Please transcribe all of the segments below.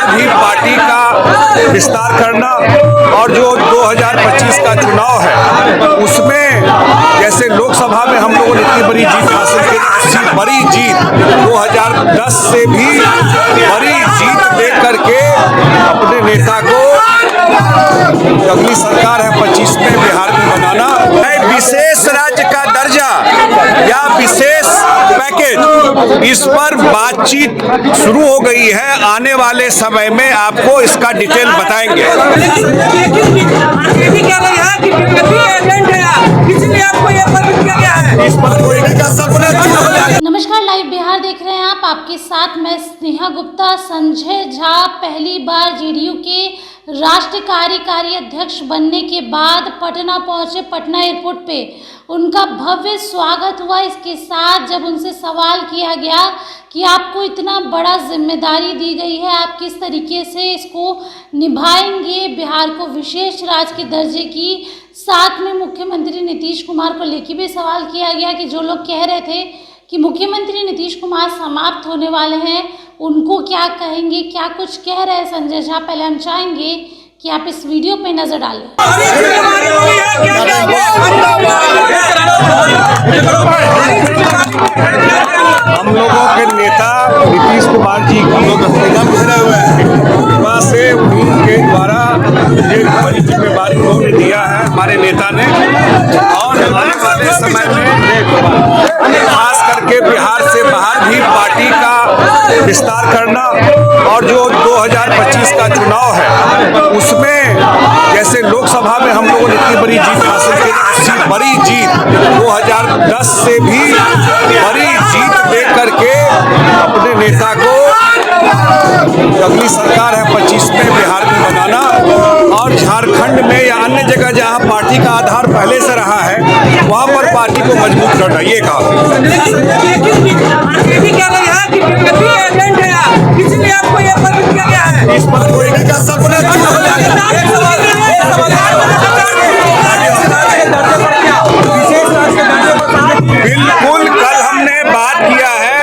भी पार्टी का विस्तार करना और जो 2025 का चुनाव है उसमें जैसे लोकसभा में हम लोगों ने इतनी बड़ी जीत हासिल की, उसी बड़ी जीत 2010 से भी बड़ी जीत दे करके अपने नेता को अगली सरकार है 25 में बिहार में बनाना है। विशेष राज्य का दर्जा या विशेष पैकेज, इस पर बातचीत शुरू हो गई है। आने वाले समय में आपको इसका डिटेल बताएंगे। नमस्कार, लाइव बिहार देख रहे हैं आप। आपके साथ मैं स्नेहा गुप्ता। संजय झा पहली बार जेडीयू के राष्ट्रीय कार्यकारी अध्यक्ष बनने के बाद पटना पहुंचे। पटना एयरपोर्ट पे उनका भव्य स्वागत हुआ। इसके साथ जब उनसे सवाल किया गया कि आपको इतना बड़ा जिम्मेदारी दी गई है, आप किस तरीके से इसको निभाएंगे, बिहार को विशेष राज्य के दर्जे की, साथ में मुख्यमंत्री नीतीश कुमार को लेकर भी सवाल किया गया कि जो लोग कह रहे थे कि मुख्यमंत्री नीतीश कुमार समाप्त होने वाले हैं, उनको क्या कहेंगे, क्या कुछ कह रहे हैं संजय झा। पहले हम चाहेंगे कि आप इस वीडियो पे नजर डालें। हम लोगों के नेता नीतीश कुमार जी से उनके द्वारा एक बड़ी जिम्मेदारी उन्होंने दिया है हमारे नेता ने, और आने वाले समय में खास करके बिहार से बाहर भी पार्टी का विस्तार करना और जो 2025 का चुनाव है उसमें जैसे लोकसभा में हम लोगों ने इतनी बड़ी जीत हासिल की, उसी बड़ी जीत 2010 से भी बड़ी जीत दे करके अपने नेता को अगली सरकार है 25 में बिहार में बनाना और झारखंड में या अन्य जगह जहां पार्टी का आधार पहले से रहा है वहां पर पार्टी को मजबूत करना। ये कहा इस पर कोई बिल्कुल कल हमने बात किया है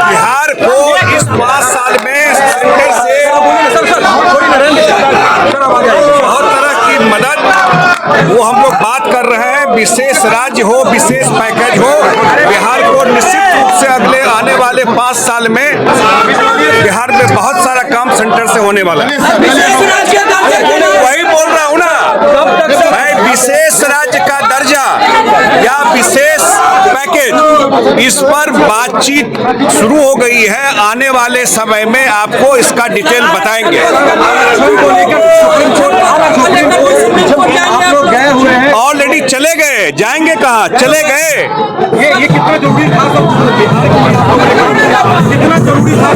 बिहार को इस 5 साल में सेंटर से बहुत तरह की मदद वो हम लोग बात कर रहे हैं। विशेष राज्य हो, विशेष पैकेज हो, बिहार को निश्चित रूप से अगले आने वाले 5 साल में बिहार में बहुत सारा काम सेंटर से होने वाला है। वही बोल रहा हूँ ना मैं, विशेष राज्य का दर्जा या विशेष पैकेज, इस पर बातचीत शुरू हो गई है। आने वाले समय में आपको इसका डिटेल बताएंगे। ऑलरेडी चले गए, जाएंगे कहाँ, चले गए। ये कितना जरूरी था, कितना जरूरी था,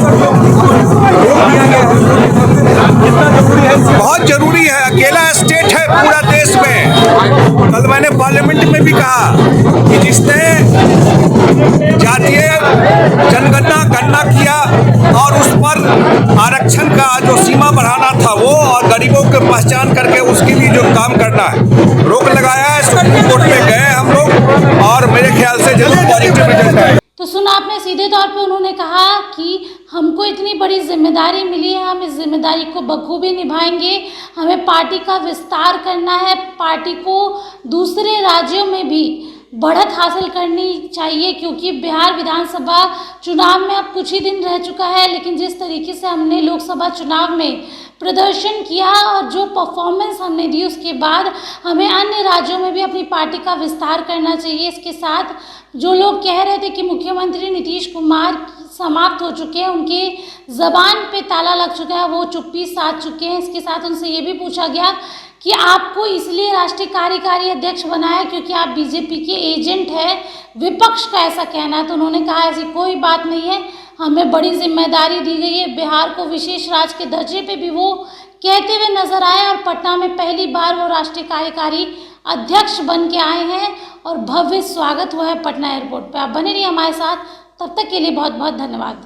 बहुत जरूरी है। अकेला स्टेट है पूरा देश में। कल मैंने पार्लियामेंट में भी कहा कि जिसने जातीय गणना किया और उस पर आरक्षण का जो सीमा बढ़ाना था वो, और गरीबों की पहचान करके उसके लिए जो काम करना है, रोक लगाया है। सुप्रीम कोर्ट में गए हम लोग और मेरे ख्याल से जरूर पॉजिटिव रिजल्ट आएगा। तो सुना आपने, सीधे तौर पे उन्होंने कहा कि हमको इतनी बड़ी जिम्मेदारी मिली है, हम इस जिम्मेदारी को बखूबी निभाएंगे, हमें पार्टी का विस्तार करना है, पार्टी को दूसरे राज्यों में भी बढ़त हासिल करनी चाहिए, क्योंकि बिहार विधानसभा चुनाव में अब कुछ ही दिन रह चुका है। लेकिन जिस तरीके से हमने लोकसभा चुनाव में प्रदर्शन किया और जो परफॉर्मेंस हमने दी, उसके बाद हमें अन्य राज्यों में भी अपनी पार्टी का विस्तार करना चाहिए। इसके साथ जो लोग कह रहे थे कि मुख्यमंत्री नीतीश कुमार समाप्त हो चुके हैं, उनके ज़बान पे ताला लग चुका है, वो चुप्पी साध चुके हैं। इसके साथ उनसे ये भी पूछा गया कि आपको इसलिए राष्ट्रीय कार्यकारी अध्यक्ष बनाया क्योंकि आप बीजेपी के एजेंट हैं, विपक्ष का ऐसा कहना है। तो उन्होंने कहा ऐसी कोई बात नहीं है, हमें बड़ी जिम्मेदारी दी गई है। बिहार को विशेष राज्य के दर्जे पे भी वो कहते हुए नजर आए और पटना में पहली बार वो राष्ट्रीय कार्यकारी अध्यक्ष बन के आए हैं और भव्य स्वागत हुआ है पटना एयरपोर्ट पे। आप बने रहिए हमारे साथ, तब तक के लिए बहुत बहुत धन्यवाद।